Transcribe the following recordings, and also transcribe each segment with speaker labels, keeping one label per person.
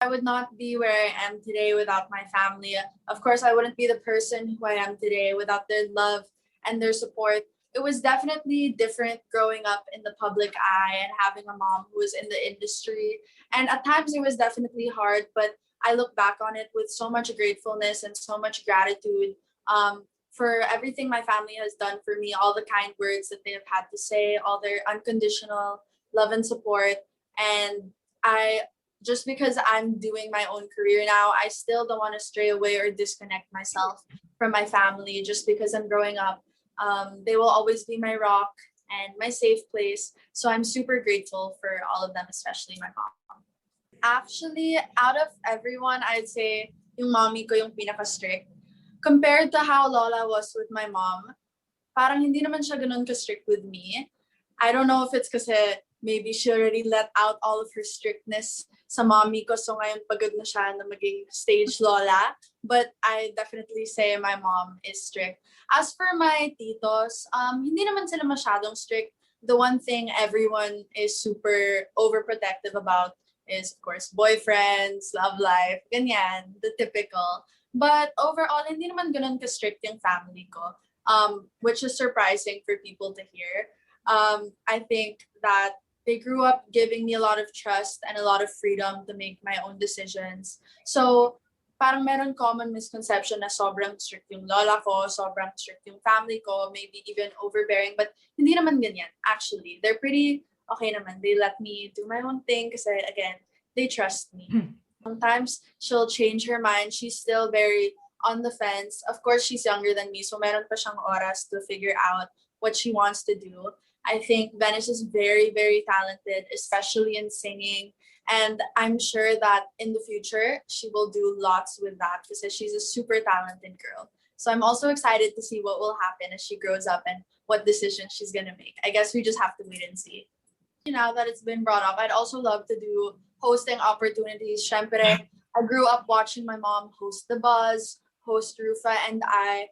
Speaker 1: I would not be where I am today without my family. Of course, I wouldn't be the person who I am today without their love and their support. It was definitely different growing up in the public eye and having a mom who was in the industry. And at times it was definitely hard, but I look back on it with so much gratefulness and so much gratitude for everything my family has done for me, all the kind words that they have had to say, all their unconditional love and support. And I just because I'm doing my own career now, I still don't want to stray away or disconnect myself from my family just because I'm growing up. They will always be my rock and my safe place. So I'm super grateful for all of them, especially my mom. Actually, out of everyone, I'd say yung mommy ko yung pinaka-strict. Compared to how Lola was with my mom, parang hindi naman siya ganun ka-strict with me. I don't know if it's kasi maybe she already let out all of her strictness sa mommy ko, so ngayon pagod na siya na maging stage lola. But I definitely say my mom is strict. As for my titos, hindi naman sila masyadong strict. The one thing everyone is super overprotective about is, of course, boyfriends, love life, ganyan, the typical. But overall, hindi naman ganun ka-strict yung family ko, which is surprising for people to hear. I think that they grew up giving me a lot of trust and a lot of freedom to make my own decisions. So, parang meron common misconception na sobrang strict yung lola ko, sobrang strict yung family ko, maybe even overbearing. But hindi naman ganyan, actually. They're pretty okay naman. They let me do my own thing kasi, again, they trust me. Sometimes she'll change her mind. She's still very on the fence. Of course, she's younger than me, so meron pa siyang oras to figure out what she wants to do. I think Venice is very, very talented, especially in singing. And I'm sure that in the future, she will do lots with that because she's a super talented girl. So I'm also excited to see what will happen as she grows up and what decisions she's going to make. I guess we just have to wait and see. Now that it's been brought up, I'd also love to do hosting opportunities. Syempre, I grew up watching my mom host The Buzz, host Ruffa, and I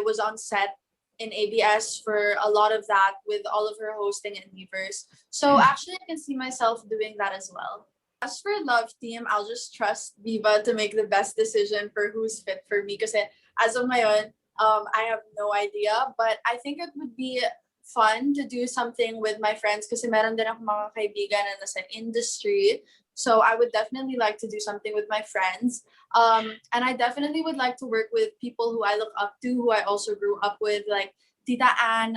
Speaker 1: was on set in ABS for a lot of that with all of her hosting endeavors. So actually, I can see myself doing that as well. As for Love Team, I'll just trust Viva to make the best decision for who's fit for me. Because as of ngayon, I have no idea. But I think it would be fun to do something with my friends kasi meron din ako mga kaibigan na nasa industry. So I would definitely like to do something with my friends. And I definitely would like to work with people who I look up to, who I also grew up with, like Tita Ann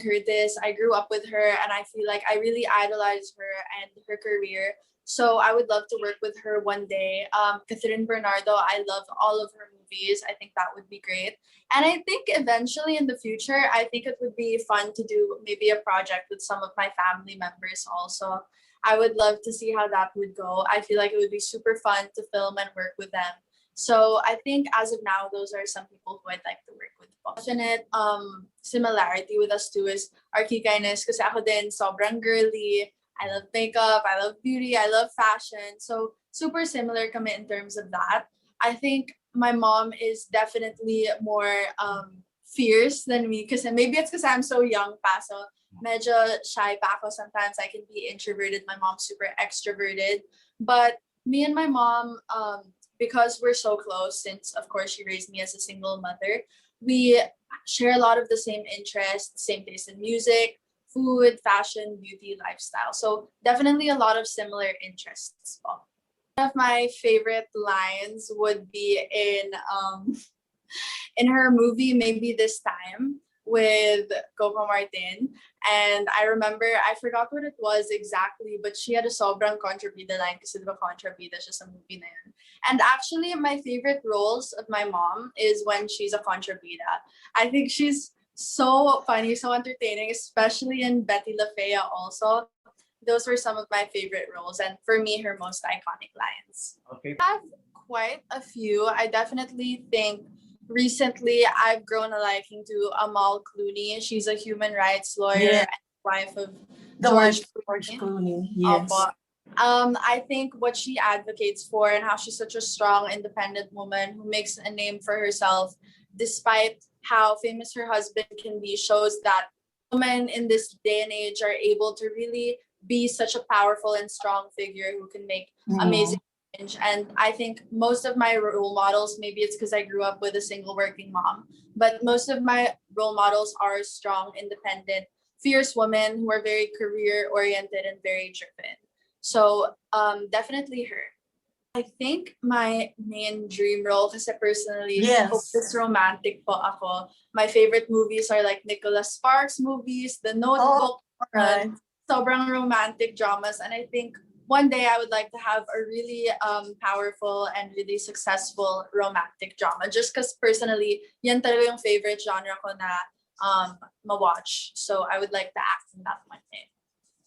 Speaker 1: Curtis. I grew up with her and I feel like I really idolize her and her career. So I would love to work with her one day. Catherine Bernardo, I love all of her movies. I think that would be great. And I think eventually in the future, I think it would be fun to do maybe a project with some of my family members also. I would love to see how that would go. I feel like it would be super fun to film and work with them. So I think as of now, those are some people who I'd like to work with. Definite similarity with us too is our kikayness kasi ako din sobrang girly. I love makeup, I love beauty, I love fashion. So super similar kami in terms of that. I think my mom is definitely more fierce than me kasi maybe it's because I'm so young pa. So medyo shy pa ako. Sometimes I can be introverted. My mom's super extroverted. But me and my mom, because we're so close, since of course she raised me as a single mother, we share a lot of the same interests, same taste in music, food, fashion, beauty, lifestyle. So definitely a lot of similar interests. One of my favorite lines would be in her movie Maybe This Time with Coco Martin. And I remember, I forgot what it was exactly, but she had a sobrang kontrabida line kasi diba kontrabida siya sa movie na yun. And actually, my favorite roles of my mom is when she's a kontrabida. I think she's so funny, so entertaining, especially in Betty La Fea also. Those were some of my favorite roles, and for me, her most iconic lines.
Speaker 2: Okay.
Speaker 1: I have quite a few. I definitely think recently I've grown a liking to Amal Clooney. She's a human rights lawyer and wife of George
Speaker 3: Clooney. Yes.
Speaker 1: I think what she advocates for and how she's such a strong, independent woman who makes a name for herself, despite how famous her husband can be, shows that women in this day and age are able to really be such a powerful and strong figure who can make amazing change. And I think most of my role models, maybe it's because I grew up with a single working mom, but most of my role models are strong, independent, fierce women who are very career oriented and very driven. So definitely her. I think my main dream role, kasi personally, hopeless romantic po ako. My favorite movies are like Nicholas Sparks movies, The Notebook, sobrang romantic dramas. And I think one day I would like to have a really powerful and really successful romantic drama. Just because personally, yan talaga yung favorite genre ko na ma-watch. So I would like to act in that one day.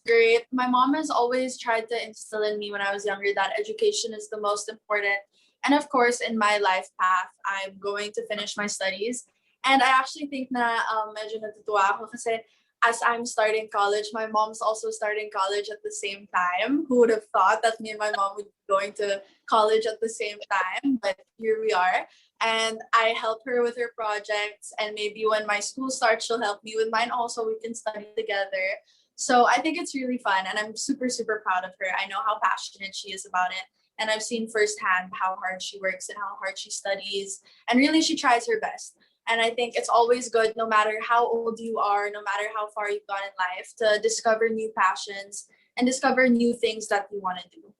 Speaker 1: Great. My mom has always tried to instill in me when I was younger that education is the most important. And of course, in my life path, I'm going to finish my studies. And I actually think na medyo natutuwa ako kasi as I'm starting college, my mom's also starting college at the same time. Who would have thought that me and my mom would be going to college at the same time? But here we are. And I help her with her projects. And maybe when my school starts, she'll help me with mine also. We can study together. So I think it's really fun, and I'm super, super proud of her. I know how passionate she is about it, and I've seen firsthand how hard she works and how hard she studies, and really she tries her best. And I think it's always good, no matter how old you are, no matter how far you've gone in life, to discover new passions and discover new things that you want to do.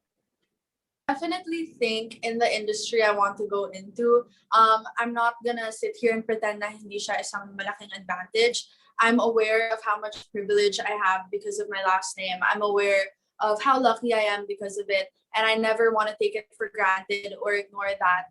Speaker 1: Definitely think in the industry I want to go into. I'm not gonna sit here and pretend na hindi siya isang malaking advantage. I'm aware of how much privilege I have because of my last name. I'm aware of how lucky I am because of it. And I never want to take it for granted or ignore that.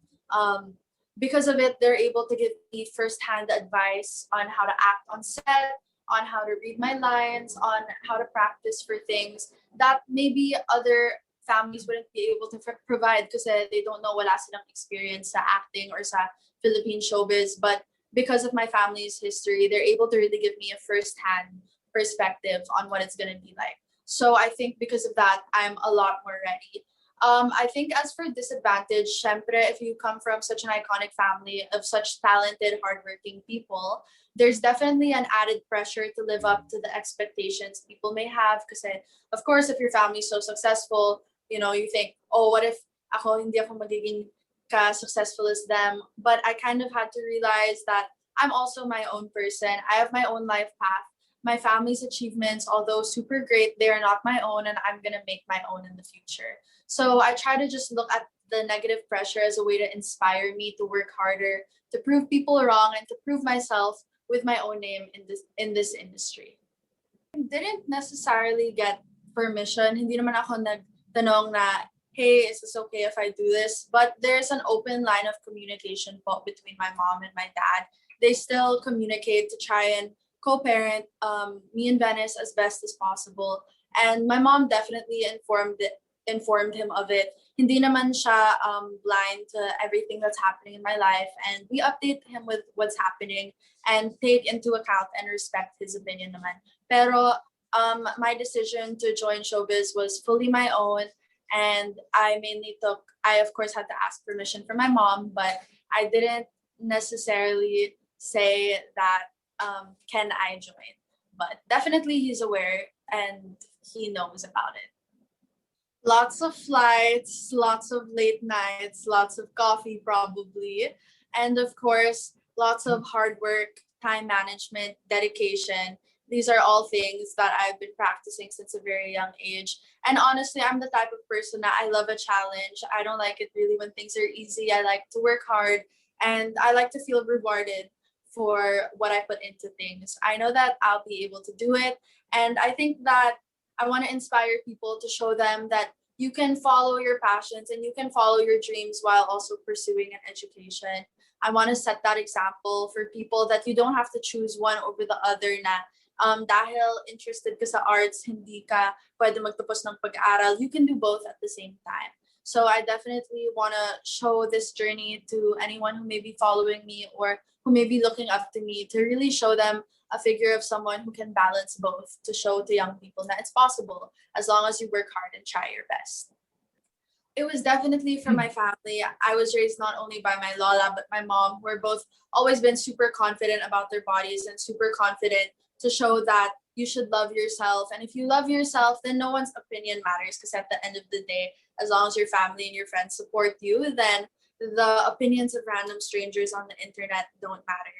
Speaker 1: Because of it, they're able to give me firsthand advice on how to act on set, on how to read my lines, on how to practice for things that maybe other families wouldn't be able to provide because they don't know wala silang experience sa acting or sa Philippine showbiz. But because of my family's history, they're able to really give me a first-hand perspective on what it's going to be like. So I think because of that, I'm a lot more ready. I think as for disadvantage, syempre, if you come from such an iconic family of such talented, hardworking people, there's definitely an added pressure to live up to the expectations people may have. Because, of course, if your family's so successful, you know, you think, oh, what if hindi ako magiging successful as them? But I kind of had to realize that I'm also my own person. I have my own life path. My family's achievements, although super great, they are not my own, and I'm gonna make my own in the future. So I try to just look at the negative pressure as a way to inspire me to work harder, to prove people wrong, and to prove myself with my own name in this industry. I didn't necessarily get permission. Hindi naman ako nagtanong na, hey, is this okay if I do this? But there's an open line of communication between my mom and my dad. They still communicate to try and co-parent me and Venice as best as possible. And my mom definitely informed him of it. Hindi naman siya blind to everything that's happening in my life. And we update him with what's happening and take into account and respect his opinion naman. Pero my decision to join showbiz was fully my own. And I of course had to ask permission from my mom, but I didn't necessarily say that, can I join? But definitely he's aware and he knows about it. Lots of flights, lots of late nights, lots of coffee probably. And of course, lots of hard work, time management, dedication. These are all things that I've been practicing since a very young age. And honestly, I'm the type of person that I love a challenge. I don't like it really when things are easy. I like to work hard and I like to feel rewarded for what I put into things. I know that I'll be able to do it. And I think that I want to inspire people to show them that you can follow your passions and you can follow your dreams while also pursuing an education. I want to set that example for people that you don't have to choose one over the other na dahil interested ka sa arts, hindi ka pwede magtapos ng pag-aaral. You can do both at the same time. So I definitely want to show this journey to anyone who may be following me or who may be looking up to me, to really show them a figure of someone who can balance both, to show to young people that it's possible as long as you work hard and try your best. It was definitely from my family. I was raised not only by my lola, but my mom, who are both always been super confident about their bodies and super confident to show that you should love yourself. And if you love yourself, then no one's opinion matters, because at the end of the day, as long as your family and your friends support you, then the opinions of random strangers on the internet don't matter.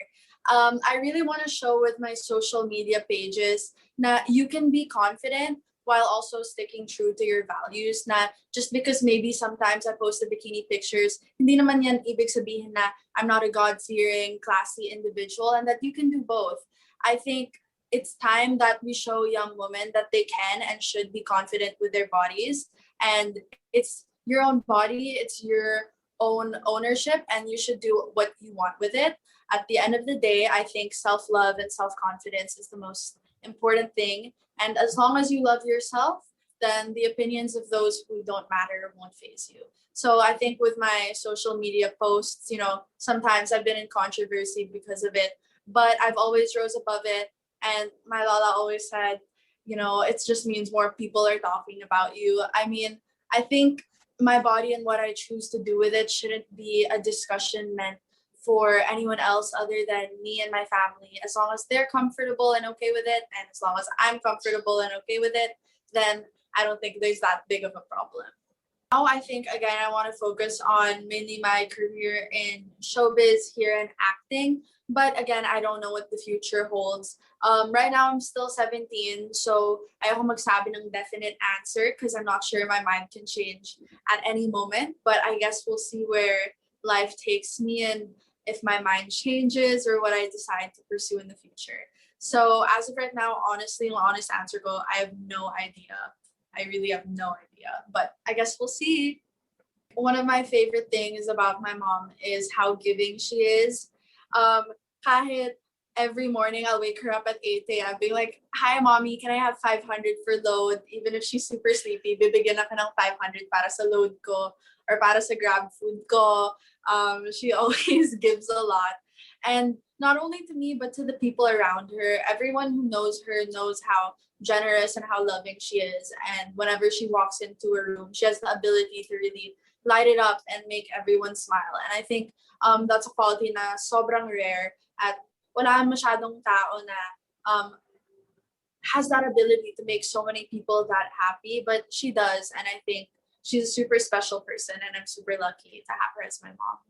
Speaker 1: I really want to show with my social media pages that you can be confident while also sticking true to your values. Na just because maybe sometimes I post the bikini pictures, hindi naman yan ibig sabihin na I'm not a God-fearing, classy individual, and that you can do both. I think it's time that we show young women that they can and should be confident with their bodies. And it's your own body, it's your own ownership, and you should do what you want with it. At the end of the day, I think self-love and self-confidence is the most important thing. And as long as you love yourself, then the opinions of those who don't matter won't faze you. So I think with my social media posts, sometimes I've been in controversy because of it, but I've always rose above it. And my Lala always said, it just means more people are talking about you. I mean, I think my body and what I choose to do with it shouldn't be a discussion meant for anyone else other than me and my family. As long as they're comfortable and okay with it, and as long as I'm comfortable and okay with it, then I don't think there's that big of a problem. Now I think, again, I want to focus on mainly my career in showbiz here and acting. But again, I don't know what the future holds. Right now, I'm still 17, so ayoko magsabi ng definite answer because I'm not sure, my mind can change at any moment. But I guess we'll see where life takes me and if my mind changes or what I decide to pursue in the future. So as of right now, honestly, my honest answer go, I have no idea. I really have no idea, but I guess we'll see. One of my favorite things about my mom is how giving she is. Kahit every morning I'll wake her up at 8 a.m. being like, hi mommy, can I have 500 for load? Even if she's super sleepy, bibigyan ako ng 500 para sa load ko or para sa grab food ko. She always gives a lot. And not only to me, but to the people around her. Everyone who knows her knows how generous and how loving she is. And whenever she walks into a room, she has the ability to really light it up and make everyone smile. And I think that's a quality na sobrang rare at wala masyadong tao na has that ability to make so many people that happy, but she does. And I think she's a super special person, and I'm super lucky to have her as my mom.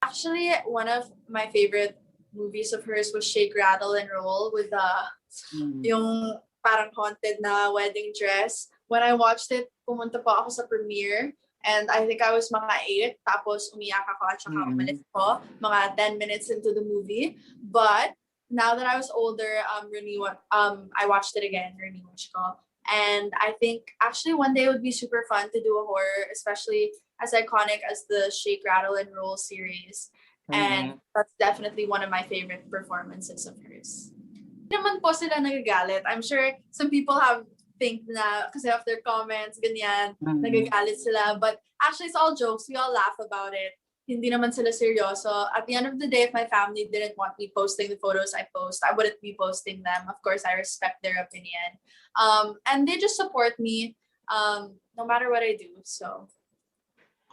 Speaker 1: Actually, one of my favorite movies of hers was Shake, Rattle, and Roll with yung parang haunted na wedding dress. When I watched it, pumunta po ako sa premiere, and I think I was mga 8, tapos umiyak ako at saka umalis ko, mga 10 minutes into the movie. But now that I was older, I watched it again, rewatch ko. And I think actually one day it would be super fun to do a horror, especially as iconic as the Shake, Rattle, and Roll series. And that's definitely one of my favorite performances of hers. Hindi naman po sila nagagalit. I'm sure some people think na kasi of their comments, ganyan, nagagalit sila. But actually, it's all jokes. We all laugh about it. Hindi naman sila seryoso. At the end of the day, if my family didn't want me posting the photos I post, I wouldn't be posting them. Of course, I respect their opinion. And they just support me no matter what I do. So.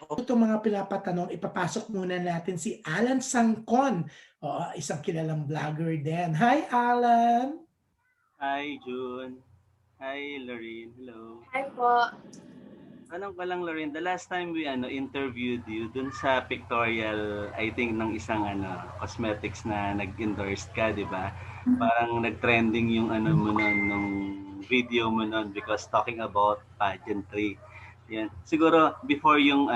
Speaker 3: Itong mga pinapatanong, ipapasok muna natin si Alan Sangkon. Isang kilalang vlogger din. Hi, Alan!
Speaker 2: Hi, June. Hi, Lorin. Hello.
Speaker 1: Hi po.
Speaker 2: Tanong ko lang, Lorin, the last time we interviewed you dun sa pictorial, I think, ng isang cosmetics na nag-endorsed ka, di ba? Parang nag-trending yung mo nun, nung video mo nun because talking about pageantry. Yan. Siguro before yung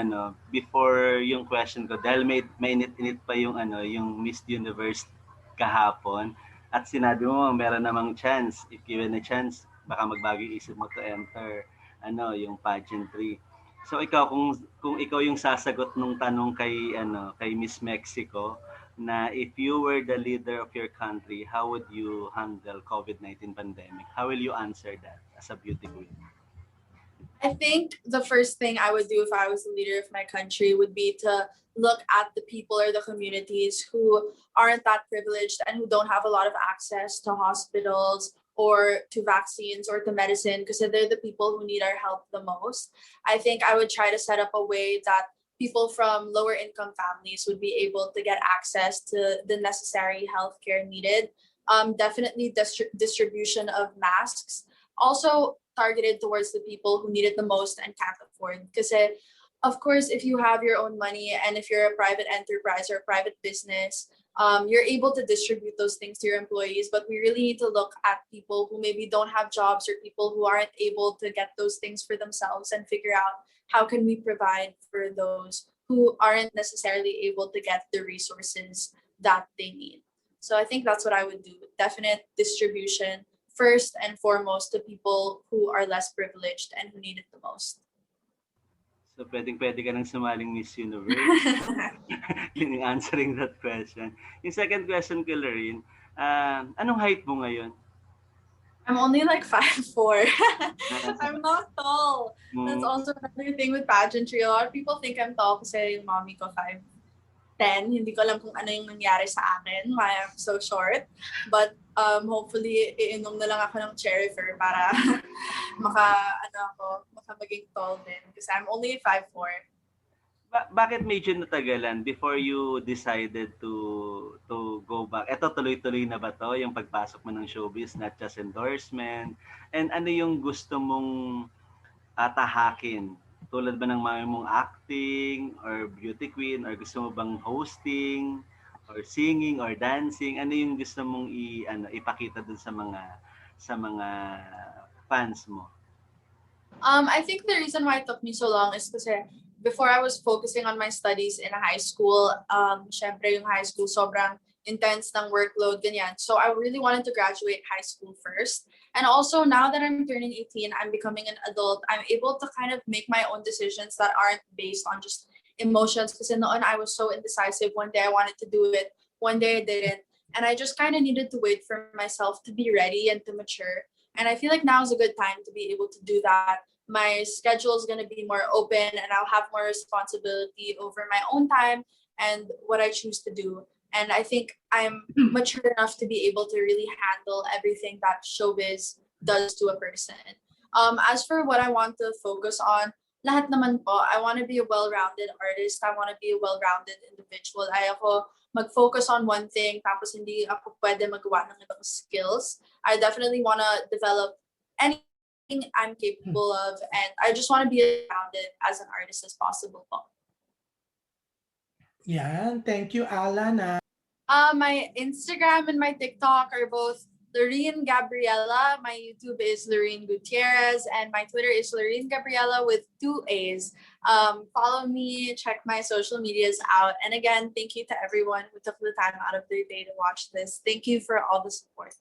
Speaker 2: question ko, dahil may init pa yung yung Miss Universe kahapon at sinabi mo meron namang chance, if given a chance, baka magbago isip mo to enter yung pageantry. So ikaw kung ikaw yung sasagot nung tanong kay Miss Mexico na if you were the leader of your country, how would you handle COVID-19 pandemic? How will you answer that as a beauty queen?
Speaker 1: I think the first thing I would do if I was the leader of my country would be to look at the people or the communities who aren't that privileged and who don't have a lot of access to hospitals or to vaccines or to medicine, because they're the people who need our help the most. I think I would try to set up a way that people from lower income families would be able to get access to the necessary healthcare needed. Definitely distribution of masks. Also targeted towards the people who need it the most and can't afford. Because, of course, if you have your own money and if you're a private enterprise or a private business, you're able to distribute those things to your employees. But we really need to look at people who maybe don't have jobs or people who aren't able to get those things for themselves and figure out how can we provide for those who aren't necessarily able to get the resources that they need. So I think that's what I would do. Definite distribution first and foremost to people who are less privileged and who need it the most.
Speaker 2: So, pwedeng-pwede ka nang sumaling Miss Universe. Yun yung answering that question. Yung second question ko, Lorin, anong height mo ngayon?
Speaker 1: I'm only like 5'4". I'm not tall. That's also another thing with pageantry. A lot of people think I'm tall kasi yung mommy ko 5'10". Hindi ko alam kung ano yung nangyari sa akin, why I'm so short. But hopefully, iinom na lang ako ng cherry fur para maka maging tall din. Kasi I'm only 5'4".
Speaker 2: Bakit medyo natagalan before you decided to go back? Ito, tuloy-tuloy na ba to? Yung pagpasok mo ng showbiz, not just endorsement? And ano yung gusto mong atahakin? Tulad ba ng mami mong acting or beauty queen or gusto mo bang hosting or singing or dancing? Ano yung gusto mong ipakita dun sa mga fans mo?
Speaker 1: I think the reason why it took me so long is kasi before I was focusing on my studies in a high school, syempre yung high school sobrang intense ng workload, ganyan. So I really wanted to graduate high school first. And also now that I'm turning 18, I'm becoming an adult, I'm able to kind of make my own decisions that aren't based on just emotions. Kasi noon I was so indecisive. One day I wanted to do it, one day I didn't. And I just kind of needed to wait for myself to be ready and to mature. And I feel like now is a good time to be able to do that. My schedule is going to be more open and I'll have more responsibility over my own time and what I choose to do. And I think I'm mature enough to be able to really handle everything that showbiz does to a person. As for what I want to focus on, lahat naman po, I want to be a well-rounded artist. I want to be a well-rounded individual. Ayoko mag-focus on one thing tapos hindi ako pwede magawa ng ibang skills. I definitely want to develop any I'm capable of, and I just want to be as rounded as an artist as possible.
Speaker 3: Yeah, thank you, Alan.
Speaker 1: My Instagram and my TikTok are both Lorin Gabriela. My YouTube is Lorin Gutierrez, and my Twitter is Lorin Gabriela with 2 A's. Follow me, check my social medias out. And again, thank you to everyone who took the time out of their day to watch this. Thank you for all the support.